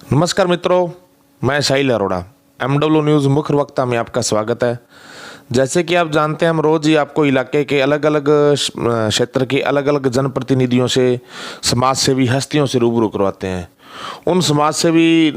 नमस्कार मित्रों, मैं साहिल अरोड़ा। MW न्यूज़ मुख्य वक्ता में आपका स्वागत है। जैसे कि आप जानते हैं, हम रोज़ ही आपको इलाके के अलग अलग क्षेत्र के अलग अलग जनप्रतिनिधियों से, समाज सेवी हस्तियों से रूबरू करवाते हैं। उन समाज सेवी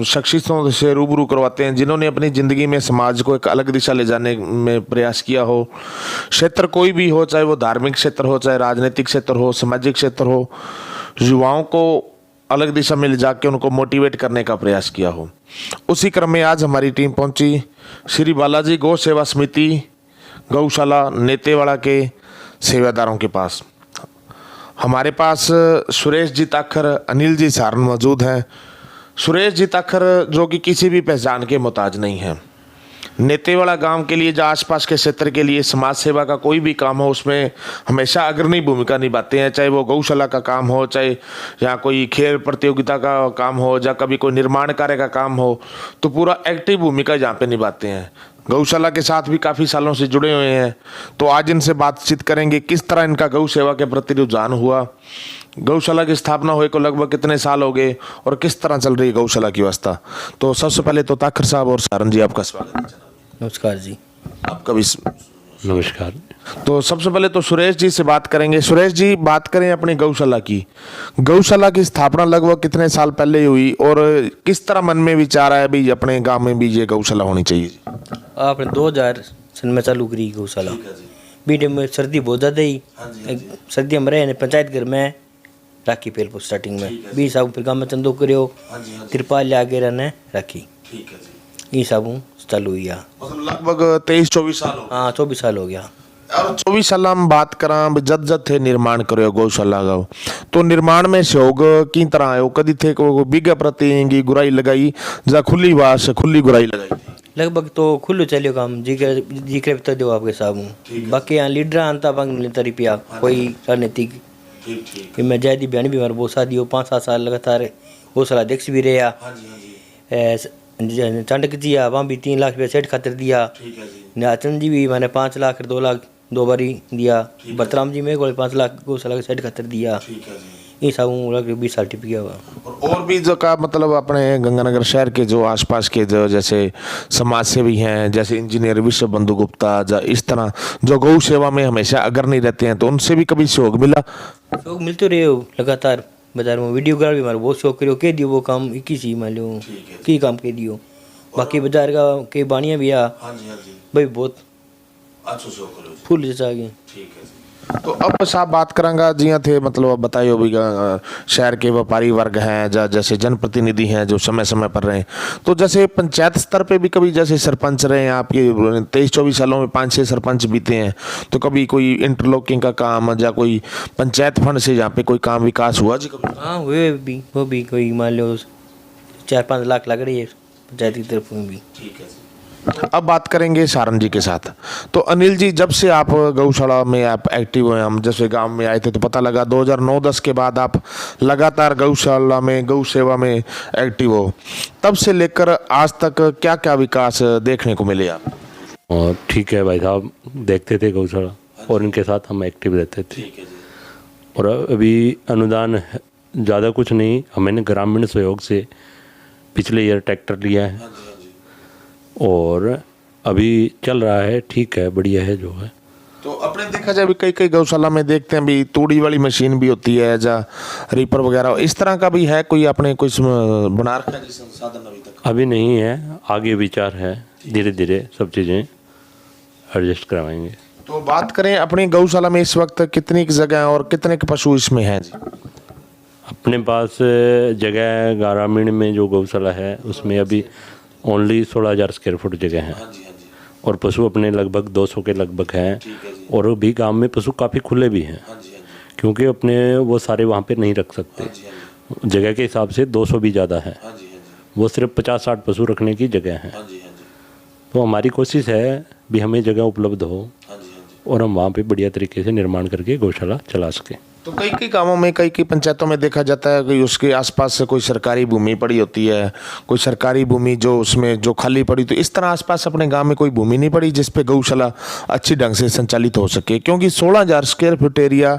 शख्सियतों से रूबरू करवाते हैं जिन्होंने अपनी ज़िंदगी में समाज को एक अलग दिशा ले जाने में प्रयास किया हो। क्षेत्र कोई भी हो, चाहे वो धार्मिक क्षेत्र हो, चाहे राजनीतिक क्षेत्र हो, सामाजिक क्षेत्र हो, युवाओं को अलग दिशा में ले जाके उनको मोटिवेट करने का प्रयास किया हो। उसी क्रम में आज हमारी टीम पहुंची श्री बालाजी गौ सेवा समिति गौशाला नेतेवाड़ा के सेवादारों के पास। हमारे पास सुरेश जी ताखर, अनिल जी सारन मौजूद हैं। सुरेश जी ताखर जो कि किसी भी पहचान के मोहताज नहीं हैं। नेतेवाड़ा गांव के लिए, जो आसपास के क्षेत्र के लिए समाज सेवा का कोई भी काम हो, उसमें हमेशा अग्रणी भूमिका निभाते हैं। चाहे वो गौशाला का काम हो, चाहे यहाँ कोई खेल प्रतियोगिता का काम हो, या कभी कोई निर्माण कार्य का काम हो, तो पूरा एक्टिव भूमिका यहाँ पे निभाते हैं। गौशाला के साथ भी काफ़ी सालों से जुड़े हुए हैं। तो आज इनसे बातचीत करेंगे किस तरह इनका गौ सेवा के प्रति रुझान हुआ, गौशाला की स्थापना हुए को लगभग कितने साल हो गए, और किस तरह चल रही है गौशाला की व्यवस्था। तो सबसे पहले तो ताखर साहब और सारन जी, आपका स्वागत है। नमस्कार जी। आपका भी नमस्कार। तो सबसे पहले तो सुरेश जी से बात करेंगे। सुरेश जी, बात करें अपनी गौशाला की। गौशाला की स्थापना लगभग कितने साल पहले हुई, और किस तरह मन में विचार आया भी अपने गांव में भी ये गौशाला होनी चाहिए? आपने 2000 सन में चालू करी गौशाला। बीटे में सर्दी बहुत ज़्यादा ही, सर्दी में रहे पंचायत घर में राखी पहले स्टार्टिंग में 20 साबुन, फिर गाँव में चंदो करो, तिरपाल आगे रहने राखी, ये साबुन चालू हुई। मतलब लगभग 23-24 साल हो। हाँ, 24 साल हो गया। और 24 साल हम बात करा जद थे निर्माण करो गौशाला का, तो निर्माण में सहयोग की तरह आयो कदी थे को बीघा प्रति गुराई लगाई, जा खुली वास खुली गुराई लगाई थी? लगभग तो खुल्लू चलियो काम जी के दो आपके साबुन। बाकी यहाँ लीडर आनता बंग रुपया कोई राजनीतिक कि मैं जयदी बहन भी हमारे बहुत शादी हो 5-7 साल लगातार गौशाला अध्यक्ष भी रहा। चांडक जी वहाँ भी 3 लाख रुपया सेठ खातिर दिया। नाचन जी भी मैंने 5 लाख 2 लाख 2 बारी दिया। बतराम जी में 5 लाख गौशाला के सेठ खातिर दिया। ये सब 20 साल टिप गया हुआ। और भी जो का मतलब अपने गंगानगर शहर के जो आसपास के जो जैसे समाज सेवी हैं, जैसे इंजीनियर विश्व बंधु गुप्ता, इस तरह जो गौ सेवा में हमेशा अग्रणी रहते हैं, तो उनसे भी कभी सहयोग मिला? सहयोग मिलते रहे हो लगातार। बाजार में वीडियोग्राफी हमारे बहुत शौक करो, के दियो वो काम 21 ही मान लो की काम के दियो। बाकी बाजार का के बानियाँ भी आ भाई बहुत फुल जैसा आगे। तो अब साहब बात करांगा जी थे, मतलब बताइए भी शहर के व्यापारी वर्ग हैं, जैसे जनप्रतिनिधि हैं जो समय समय पर रहे, तो जैसे पंचायत स्तर पे भी कभी जैसे सरपंच रहे हैं आपके 23-24 सालों में 5-6 सरपंच बीते हैं, तो कभी कोई इंटरलॉकिंग का काम या कोई पंचायत फंड से यहाँ पे कोई काम विकास हुआ जी कभी? हाँ हुए भी, वो भी कोई मान लो 4-5 लाख लग रही है पंचायत की तरफ में भी। ठीक है। अब बात करेंगे सारन जी के साथ। तो अनिल जी, जब से आप गौशाला में आप एक्टिव हुए, हम जैसे गांव में आए थे तो पता लगा 2009-10 के बाद आप लगातार गौशाला में गौ सेवा में एक्टिव हो, तब से लेकर आज तक क्या क्या विकास देखने को मिले आप? और ठीक है भाई साहब, देखते थे गौशाला और इनके साथ हम एक्टिव रहते थे। और अभी अनुदान ज़्यादा कुछ नहीं, हमने ग्रामीण सहयोग से पिछले ईयर ट्रैक्टर लिया है और अभी चल रहा है, ठीक है, बढ़िया है जो है। तो अपने देखा जाए भी कई गौशाला में देखते हैं भी तूड़ी वाली मशीन भी होती है, या रीपर वगैरह, इस तरह का भी है कोई अपने कुछ बना रखा है संसाधन? अभी तक अभी नहीं है, आगे विचार है, धीरे धीरे सब चीज़ें एडजस्ट करवाएंगे। तो बात करें अपनी गौशाला में इस वक्त कितनी जगह और कितने पशु इसमें हैं जी? अपने पास जगह ग्रामीण में जो गौशाला है उसमें अभी ओनली 16,000 स्क्वायर फुट जगह है। और पशु अपने लगभग 200 के लगभग हैं। और भी गांव में पशु काफ़ी खुले भी हैं, क्योंकि अपने वो सारे वहाँ पे नहीं रख सकते। जगह के हिसाब से 200 भी ज़्यादा है, वो सिर्फ 50-60 पशु रखने की जगह है। तो हमारी कोशिश है भी हमें जगह उपलब्ध हो और हम वहाँ पे बढ़िया तरीके से निर्माण करके गौशाला चला सकें। तो कई कई गांवों में कई कई पंचायतों में देखा जाता है कि उसके आसपास से कोई सरकारी भूमि पड़ी होती है, कोई सरकारी भूमि जो उसमें जो खाली पड़ी, तो इस तरह आसपास अपने गांव में कोई भूमि नहीं पड़ी जिस पे गौशाला अच्छी ढंग से संचालित हो सके, क्योंकि 16,000 स्क्वायर फीट एरिया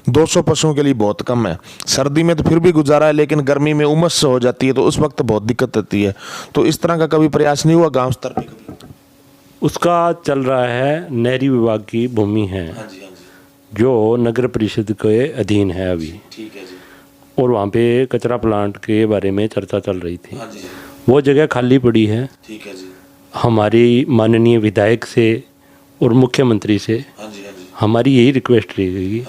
200 पशुओं के लिए बहुत कम है। सर्दी में तो फिर भी गुजारा है, लेकिन गर्मी में उमस हो जाती है तो उस वक्त बहुत दिक्कत होती है। तो इस तरह का कभी प्रयास नहीं हुआ गाँव स्तर पर? उसका चल रहा है, नहरी विभाग की भूमि है जो नगर परिषद के अधीन है अभी। ठीक है जी। और वहाँ पे कचरा प्लांट के बारे में चर्चा चल रही थी। वो जगह खाली पड़ी है। ठीक है जी। हमारी माननीय विधायक से और मुख्यमंत्री से हमारी यही रिक्वेस्ट रहेगी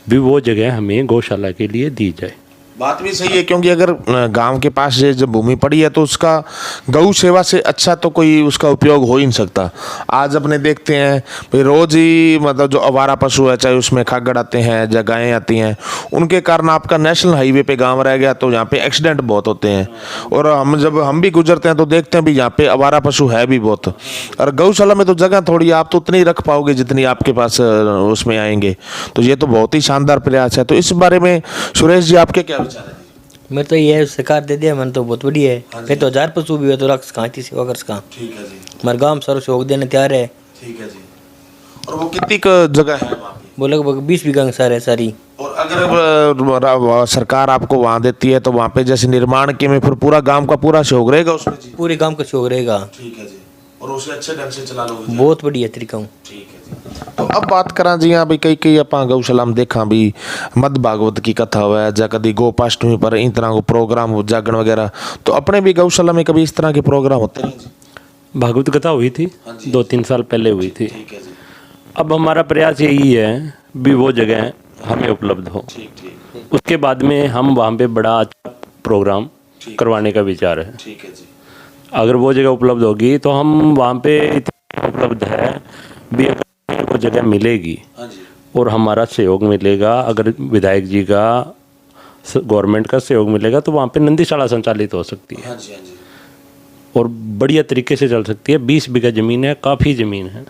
भी वो जगह हमें गौशाला के लिए दी जाए। बात भी सही है, क्योंकि अगर गांव के पास ये जब भूमि पड़ी है तो उसका गौ सेवा से अच्छा तो कोई उसका उपयोग हो ही नहीं सकता। आज अपने देखते हैं भाई रोज ही मतलब जो आवारा पशु है, चाहे उसमें खागड़ आते हैं या गायें आती हैं, उनके कारण आपका नेशनल हाईवे पे गांव रह गया तो यहाँ पे एक्सीडेंट बहुत होते हैं। और जब हम भी गुजरते हैं तो देखते हैं भी यहाँ पे आवारा पशु है भी बहुत। और गौशाला में तो जगह थोड़ी, आप तो उतनी रख पाओगे जितनी आपके पास उसमें आएंगे। तो ये तो बहुत ही शानदार प्रयास है। तो इस बारे में सुरेश जी आपके क्या विचार है? मैं तो ये सरकार दे दिया, मन तो बहुत बढ़िया है। फिर तो 1000 पशु भी हो तो रख कहाँ थी सेवा कर सका। ठीक है जी। हमारे गाँव में सारों सहयोग देने तैयार है। ठीक है जी। और वो कितनी जगह है वहाँ पे? वो लगभग 20 बीघा है सारी। और अगर सरकार आपको वहाँ देती है तो वहाँ पे जैसे निर्माण के में फिर पूरा गांव का पूरा सहयोग रहेगा उसमें जी? पूरे गाँव का सहयोग रहेगा। ठीक है जी। और उसे अच्छे ढंग से चला लोगे? बहुत बढ़िया तरीका हूँ। ठीक है जी। तो अब बात करा जी हाँ भाई कई कई अपना गौशाला में देखा भी मद भागवत की कथा हुआ है, या कभी गोपाष्टमी पर इन तरह को प्रोग्राम हो जागरण वगैरह, तो अपने भी गौशाला में कभी इस तरह के प्रोग्राम होते हैं? भागवत कथा हुई थी 2-3 साल पहले हुई थी। ठीक है जी। अब हमारा प्रयास यही है भी वो जगह हमें उपलब्ध हो। उसके बाद में हम वहाँ पे बड़ा अच्छा प्रोग्राम करवाने का विचार है। ठीक है जी। अगर वो जगह उपलब्ध होगी तो हम वहाँ पे इतनी उपलब्ध है भी, अगर वो जगह मिलेगी और हमारा सहयोग मिलेगा, अगर विधायक जी का गवर्नमेंट का सहयोग मिलेगा तो वहाँ पे नंदीशाला संचालित हो सकती है और बढ़िया तरीके से चल सकती है। 20 बीघा ज़मीन है, काफ़ी ज़मीन है।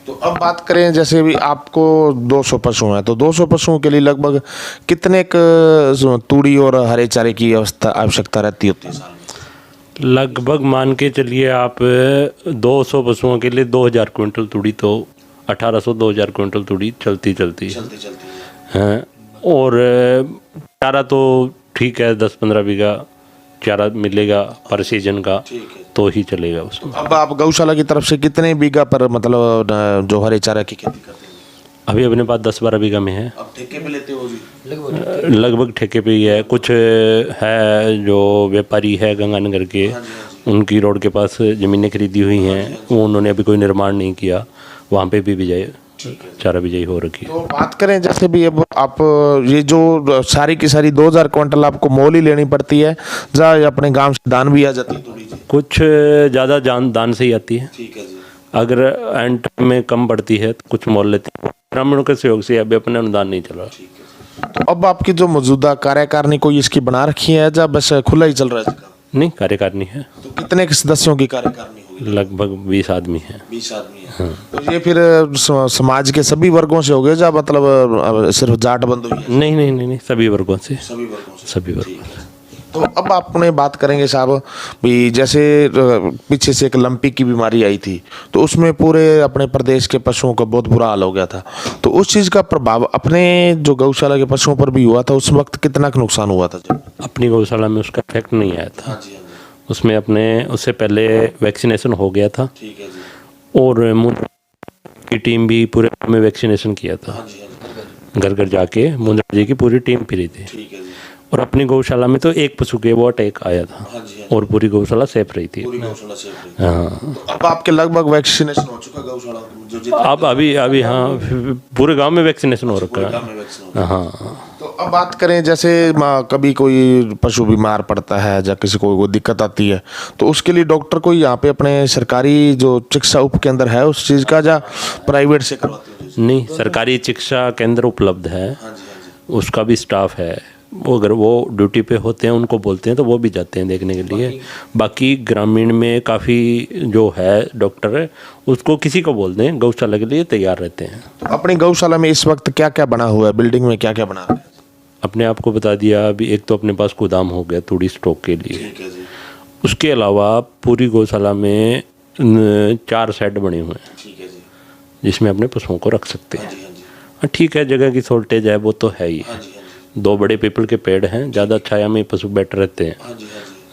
तो अब बात करें जैसे भी आपको 200 पशु हैं, तो 200 पशुओं के लिए लगभग कितने तूड़ी और हरे चारे की आवश्यकता रहती होती है साल में? लगभग मान के चलिए आप 200 पशुओं के लिए 2000 क्विंटल तूड़ी, तो 1800-2000 क्विंटल तूड़ी चलती है। और चारा तो ठीक है, 10-15 बीघा चारा मिलेगा पर सीजन का तो ही चलेगा उसमें। अब आप गौशाला की तरफ से कितने बीघा पर मतलब जो हरे चारा की खेती करते हैं? अभी अपने पास 10-12 बीघा में है। अब ठेके पे लेते हो जी? लगभग ठेके पे ही है। कुछ है जो व्यापारी है गंगानगर के, उनकी रोड के पास ज़मीनें खरीदी हुई हैं, वो उन्होंने अभी कोई निर्माण नहीं किया, वहाँ पे भी बिजाई चारा बिजाई हो रखी है। तो बात करें जैसे भी अब आप ये जो सारी की सारी 2000 क्विंटल आपको मोल ही लेनी पड़ती है, या अपने गांव से दान भी आ जाती है थोड़ी? कुछ ज़्यादा दान से ही आती है। ठीक है जी। अगर एंड में कम पड़ती है तो कुछ मोल लेते हैं। ग्रामीणों के सहयोग से अभी अपने अनुदान नहीं चल रहा। तो अब आपकी जो मौजूदा कार्यकारिणी कोई इसकी बना रखी है या बस खुला ही चल रहा है? नहीं, कार्यकारिणी है। तो कितने सदस्यों की कार्यकारिणी होगी? लगभग 20 आदमी हैं। 20 आदमी है। तो ये फिर समाज के सभी वर्गों से हो गए या मतलब सिर्फ जाट बंधु ही है? नहीं, सभी वर्गों से। सभी वर्गों से। तो अब आपने बात करेंगे साहब भी जैसे पीछे से एक लंपी की बीमारी आई थी, तो उसमें पूरे अपने प्रदेश के पशुओं का बहुत बुरा हाल हो गया था। तो उस चीज़ का प्रभाव अपने जो गौशाला के पशुओं पर भी हुआ था, उस वक्त कितना नुकसान हुआ था? जब अपनी गौशाला में उसका इफेक्ट नहीं आया था। उसमें अपने उससे पहले वैक्सीनेशन हो गया था और की टीम भी पूरे में वैक्सीनेशन किया था। घर घर जाके मुंद्रा जी की पूरी टीम फिरी थी। और अपनी गौशाला में तो एक पशु के वो अटैक आया था और पूरी गौशाला सेफ रही थी। हाँ, अब आपके लगभग वैक्सीनेशन हो चुका गौशाला जो अब अभी हाँ पूरे गांव में वैक्सीनेशन हो रखा है। हाँ। तो अब बात करें जैसे कभी कोई पशु बीमार पड़ता है या किसी को कोई दिक्कत आती है, तो उसके लिए डॉक्टर कोई यहाँ पे अपने सरकारी जो चिकित्सा उप केंद्र है उस चीज़ का, या प्राइवेट से करवाते हैं? नहीं, सरकारी चिकित्सा केंद्र उपलब्ध है, उसका भी स्टाफ है, वो अगर वो ड्यूटी पे होते हैं उनको बोलते हैं तो वो भी जाते हैं देखने के लिए। बाकी ग्रामीण में काफ़ी जो है डॉक्टर है उसको किसी को बोलते हैं गौशाला के लिए तैयार रहते हैं। तो अपनी गौशाला में इस वक्त क्या क्या बना हुआ है, बिल्डिंग में क्या क्या बना हुआ है? अपने आप को बता दिया अभी, एक तो अपने पास गोदाम हो गया तूड़ी स्टॉक के लिए। उसके अलावा पूरी गौशाला में 4 शेड बने हुए हैं जिसमें अपने पशुओं को रख सकते हैं। हाँ ठीक है, जगह की शॉर्टेज है वो तो है ही। 2 बड़े पीपल के पेड़ हैं, ज़्यादा छाया में पशु बैठ रहते हैं।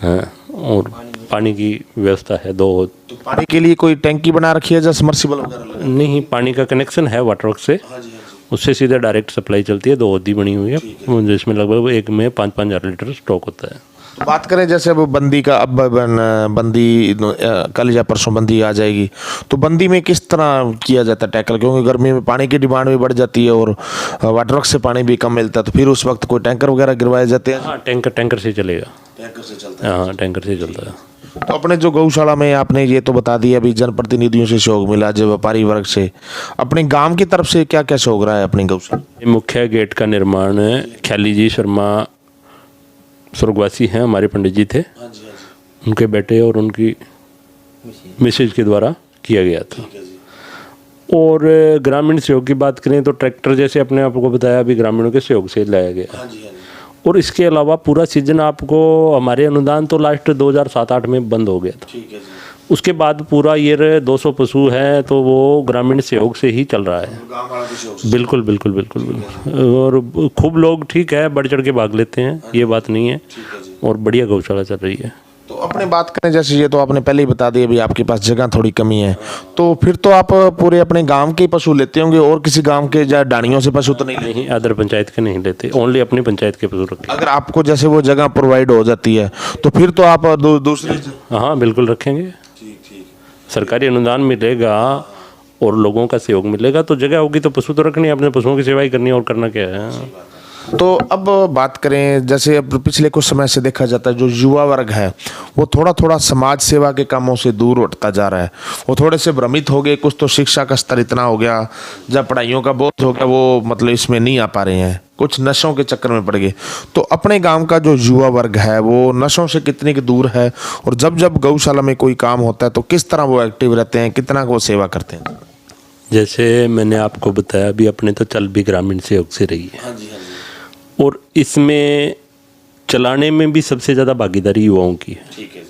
हाँ, और पानी की व्यवस्था है 2। तो पानी के लिए कोई टैंकी बना रखी है या सबमर्सिबल वगैरह? नहीं, पानी का कनेक्शन है वाटर वर्क से, उससे सीधे डायरेक्ट सप्लाई चलती है। 2 होदी बनी हुई है जिसमें लगभग एक में 5-5 हज़ार लीटर स्टॉक होता है। तो बात करें जैसे अब बंदी का, अब बंदी कल या परसों बंदी आ जाएगी, तो बंदी में किस तरह किया जाता है टैकल? क्योंकि गर्मी में पानी की डिमांड भी बढ़ जाती है और वाटर वर्क से पानी भी कम मिलता है, तो फिर उस वक्त कोई टैंकर वगैरह गिरवाए जाते हैं? हाँ, टैंकर से चलेगा। टैंकर से चलता है? हाँ, टैंकर से चलता है। तो अपने जो गौशाला में आपने ये तो बता दिया अभी जनप्रतिनिधियों से सहयोग मिला, जो व्यापारी वर्ग से, अपने गांव की तरफ से क्या क्या सहयोग रहा है अपनी गौशाला? मुख्य गेट का निर्माण ख्याली जी शर्मा स्वर्गवासी हैं, हमारे पंडित जी थे, उनके बेटे और उनकी मिसेज के द्वारा किया गया था। और ग्रामीण सहयोग की बात करें तो ट्रैक्टर जैसे अपने आपको बताया अभी ग्रामीणों के सहयोग से लाया गया। और इसके अलावा पूरा सीजन आपको हमारे अनुदान तो लास्ट 2007-8 में बंद हो गया था। उसके बाद पूरा ईयर 200 पशु हैं तो वो ग्रामीण सहयोग से ही चल रहा है। बिल्कुल बिल्कुल बिल्कुल बिल्कुल। और खूब लोग ठीक है बढ़ चढ़ के भाग लेते हैं, ये बात नहीं है, और बढ़िया गौशाला चल रही है। तो अपने बात करें जैसे ये तो आपने पहले ही बता दिया भी आपके पास जगह थोड़ी कमी है, तो फिर तो आप पूरे अपने गांव के पशु लेते होंगे और किसी गांव के या डाणियों से पशु तो नहीं लेते? नहीं, अदर पंचायत के नहीं लेते, ओनली अपनी पंचायत के पशु रखते। अगर आपको जैसे वो जगह प्रोवाइड हो जाती है तो फिर तो आप दूसरी? हाँ बिल्कुल रखेंगे। सरकारी अनुदान मिलेगा और लोगों का सहयोग मिलेगा तो जगह होगी तो पशु तो रखनी है, अपने पशुओं की सेवा ही करनी है, और करना क्या है। तो अब बात करें जैसे अब पिछले कुछ समय से देखा जाता है जो युवा वर्ग है वो थोड़ा थोड़ा समाज सेवा के कामों से दूर उठता जा रहा है, वो थोड़े से भ्रमित हो गए। कुछ तो शिक्षा का स्तर इतना हो गया, जब पढ़ाइयों का बोझ हो गया वो मतलब इसमें नहीं आ पा रहे हैं, कुछ नशों के चक्कर में पड़ गए। तो अपने गांव का जो युवा वर्ग है वो नशों से कितने की दूर है, और जब जब गौशाला में कोई काम होता है तो किस तरह वो एक्टिव रहते हैं, कितना वो सेवा करते हैं? जैसे मैंने आपको बताया अभी अपने तो चल भी ग्रामीण सहयोग से रही है। और इसमें चलाने में भी सबसे ज़्यादा भागीदारी युवाओं की है। ठीक है जी।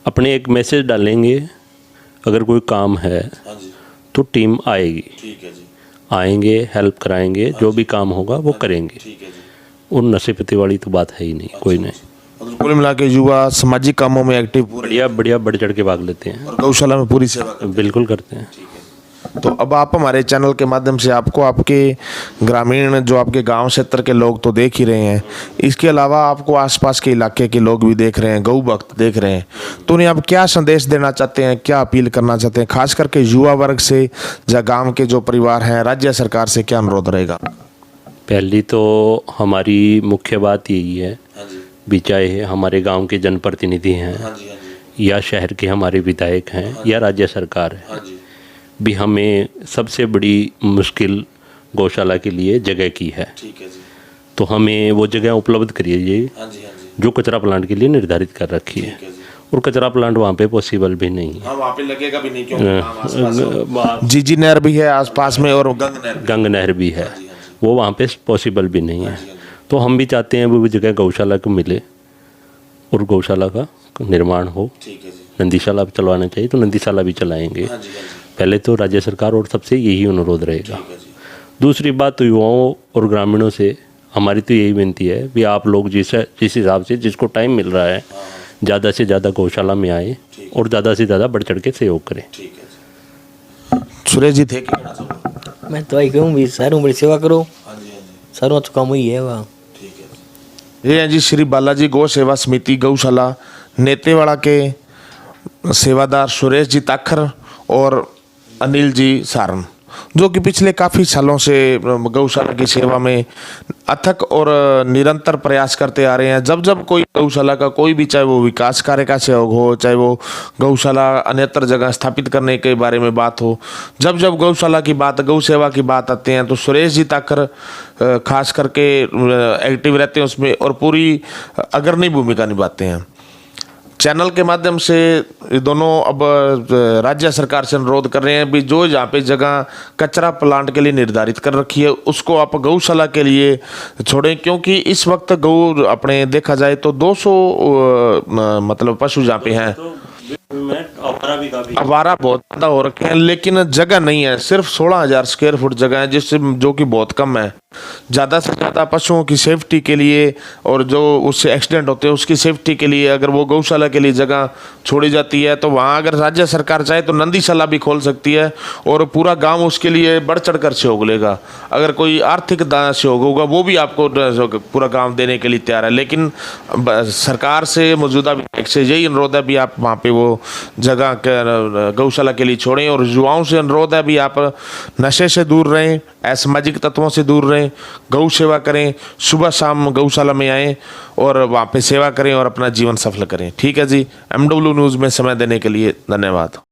अपने एक मैसेज डालेंगे, अगर कोई काम है तो टीम आएगी। ठीक है जी। आएंगे, हेल्प कराएंगे, जो भी काम होगा वो करेंगे। ठीक है जी। और नशे पत्ते वाली तो बात है ही नहीं, कोई नहीं। मतलब कुल मिला के युवा सामाजिक कामों में एक्टिव बढ़िया बढ़िया बढ़ चढ़ के भाग लेते हैं और गौशाला में पूरी सेवा करते बिल्कुल करते हैं। हैं। तो अब आप हमारे चैनल के माध्यम से आपको आपके ग्रामीण जो आपके गांव क्षेत्र के लोग तो देख ही रहे हैं, इसके अलावा आपको आसपास के इलाके के लोग भी देख रहे हैं, गौ भक्त देख रहे हैं, तो उन्हें आप क्या संदेश देना चाहते हैं, क्या अपील करना चाहते हैं, खास करके युवा वर्ग से या गाँव के जो परिवार हैं, राज्य सरकार से क्या अनुरोध रहेगा? पहली तो हमारी मुख्य बात यही है, भी चाहे हमारे गांव के जनप्रतिनिधि हैं या शहर के हमारे विधायक हैं या राज्य सरकार है, भी हमें सबसे बड़ी मुश्किल गौशाला के लिए जगह की है। ठीक है जी। तो हमें वो जगह उपलब्ध करिए जो कचरा प्लांट के लिए निर्धारित कर रखी है। और कचरा प्लांट वहाँ पे पॉसिबल भी नहीं है। वहाँ पे लगेगा भी नहीं क्योंकि जीजी नहर भी है आसपास में और गंग नहर भी है, वो वहाँ पे पॉसिबल भी नहीं है। तो हम भी चाहते हैं वो जगह गौशाला को मिले और गौशाला का निर्माण हो। नंदीशाला चलवाना चाहिए तो नंदीशाला भी चलाएंगे। पहले तो राज्य सरकार और सबसे यही अनुरोध रहेगा। दूसरी बात तो युवाओं और ग्रामीणों से हमारी तो यही विनती है भी आप लोग जिस हिसाब से जिसको टाइम मिल रहा है ज़्यादा से ज़्यादा गौशाला में आए और ज़्यादा से ज़्यादा बढ़ चढ़ के सहयोग करें। सुरेश जी थे मैं तो आई कहूँ भी सारों बड़ी सेवा करो, सारों तो काम ही है वहाँ। ये हैं जी श्री बालाजी गौ सेवा समिति गौशाला नेतेवाड़ा के सेवादार सुरेश जी ताखर और अनिल जी सारन। जो कि पिछले काफ़ी सालों से गौशाला की सेवा में अथक और निरंतर प्रयास करते आ रहे हैं। जब जब कोई गौशाला का कोई भी, चाहे वो विकास कार्य का सहयोग हो, चाहे वो गौशाला अन्यत्र जगह स्थापित करने के बारे में बात हो, जब जब गौशाला की बात, गौ सेवा की बात आते हैं तो सुरेश जी ताकर खास करके एक्टिव रहते हैं उसमें और पूरी अग्रणी भूमिका निभाते हैं। चैनल के माध्यम से ये दोनों अब राज्य सरकार से अनुरोध कर रहे हैं भी जो जहाँ पे जगह कचरा प्लांट के लिए निर्धारित कर रखी है उसको आप गौशाला के लिए छोड़ें, क्योंकि इस वक्त गौ अपने देखा जाए तो 200 मतलब पशु जहाँ पे हैं, आवारा बहुत ज़्यादा हो रखे हैं, लेकिन जगह नहीं है। सिर्फ 16,000 स्क्वायर फुट जगह है, जिससे जो कि बहुत कम है। ज़्यादा से ज़्यादा पशुओं की सेफ्टी के लिए और जो उससे एक्सीडेंट होते हैं उसकी सेफ्टी के लिए अगर वो गौशाला के लिए जगह छोड़ी जाती है तो वहाँ अगर राज्य सरकार चाहे तो नंदीशाला भी खोल सकती है और पूरा गांव उसके लिए बढ़ चढ़ कर सहयोग लेगा। अगर कोई आर्थिक सहयोग होगा वो भी आपको पूरा गांव देने के लिए तैयार है। लेकिन सरकार से, मौजूदा विधायक से यही अनुरोध है भी आप वहाँ पे वो जगह गौशाला के लिए छोड़ें और युवाओं से अनुरोध है भी आप नशे से दूर रहें, असामाजिक तत्वों से दूर रहें, गौ सेवा करें, सुबह शाम गौशाला में आएँ और वहाँ पे सेवा करें और अपना जीवन सफल करें। ठीक है जी, MW न्यूज़ में समय देने के लिए धन्यवाद।